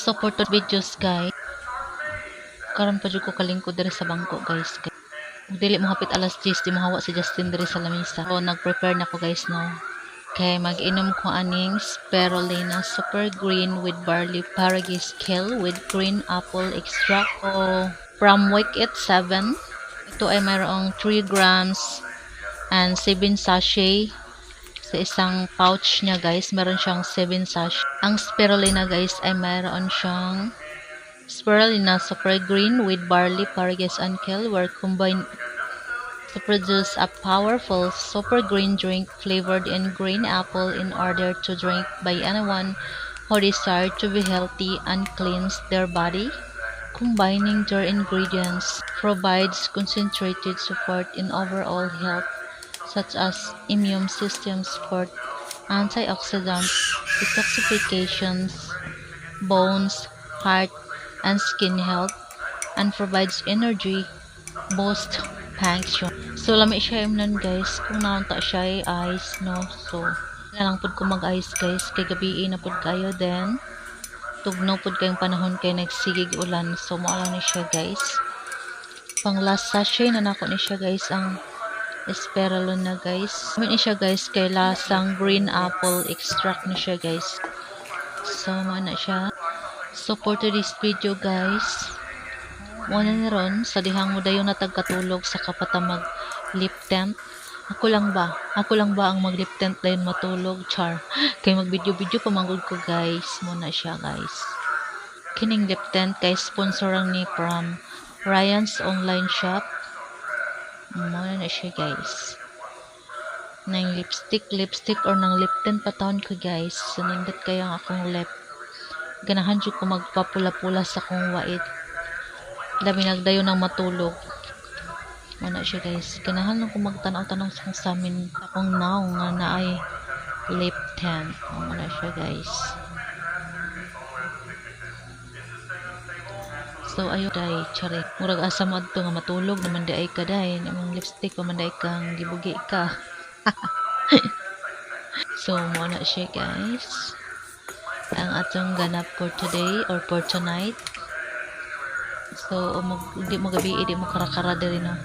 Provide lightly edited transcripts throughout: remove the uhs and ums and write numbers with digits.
So for today's videos guys, karon pa jud ko kalingkod diri sa bangko guys. Dili mo hapit alas 10 di mahawa si Justin diri sa lamisa. So nag-prepare na ko guys no. Kay mag-inom ko aning spirulina super green with barley paragis kale with green apple extract. So from Wicked 7, ito ay mayroong 3 grams and 7 sachet. Sa isang pouch niya guys, meron siyang 7 sachet. Ang spirulina guys ay mayroon siyang spirulina super green with barley, paragis, and kale were combined to produce a powerful super green drink flavored in green apple in order to drink by anyone who desire to be healthy and cleanse their body. Combining their ingredients provides concentrated support in overall health such as immune system support, antioxidants, detoxifications, bones, heart, and skin health, and provides energy, boost function. So lami siya imnon guys, kung naunta siya ay ice no. So nalang pud ko mag-ice guys, kay gabi na pud kayo then tugnaw pud kayong panahon kay nagsigig ulan. So mo lang ni siya guys. Pang last sachet na nako ni siya guys ang spirulina guys. Gamit ni siya guys kay lasang green apple extract ni siya guys. So mana siya. So for today's video guys, muna na ron sa dihang mo dayon natagkatulog sa kapatamag lip tent. Ako lang ba ang mag lip tent dayon matulog char. Kay mag video pa manggod ko guys. Muna siya guys. Kining lip tent kay sponsorang ni from Ryan's online shop. Muna na siya guys. Nang lipstick or nang lip tint patawon ko guys. Sunindot kayo ang akong lip. Ganahan ko magpapula-pula sa akong wait. Labi nagdayo ng matulog. Muna siya guys. Ganahan lang ko magtanaw-tanaw sa amin. Akong now nga na ay lip tint. Muna siya guys. So ayo day chari. Murag asa mo adto nga matulog naman di ay ka day. Namang lipstick naman day kang gibugi ka. So muna siya guys. Ang atong ganap for today or for tonight. So di mo gabi di mo karakara diri no.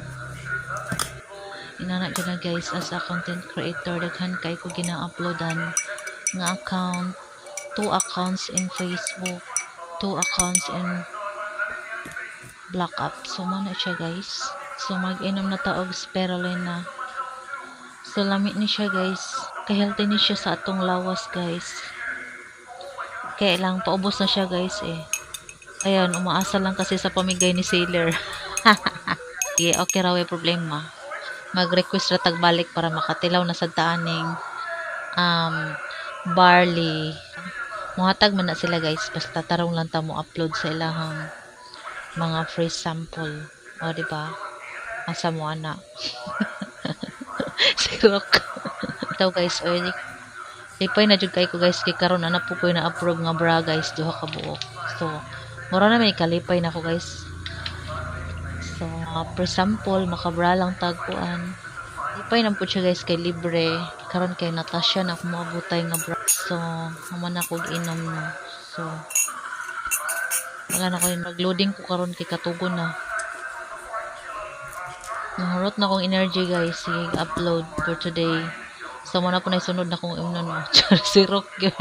Inana dyan na guys as a content creator daghan kay ko gina-uploadan nga account, 2 accounts in Facebook, 2 accounts in Black Up. So mana siya guys. So mag-inom na ta og spirulina. So lamit ni siya guys. Kay healthy ni siya sa atong lawas guys. Kaya lang paubos na siya guys eh. Ayan, umaasa lang kasi sa pamigay ni Sailor. Yeah, okay raw problema. Mag-request ra tagbalik para makatilaw na sa daaning barley. Muhatag man na sila guys. Basta tarong lang ta mo upload sa ilahang mga free sample. O diba? Asa mo ana. Sirok. Ito guys, oy. Lipay na jud kay ko guys kay karon ana po ko na approve nga bra guys duha ka buok. So, mura na may kalipay na ko guys. So, per sample makabra lang tagpuan. Lipay na po siya guys kay libre. Karon kay Natasha na ako moabutay nga bra. So, naman ako inom no. So, wala na ko mag-loading ko karon kay katugon na. Nahurot na akong energy guys. Sige, upload for today. So, muna po na isunod na kong imnon no. Sirok yun.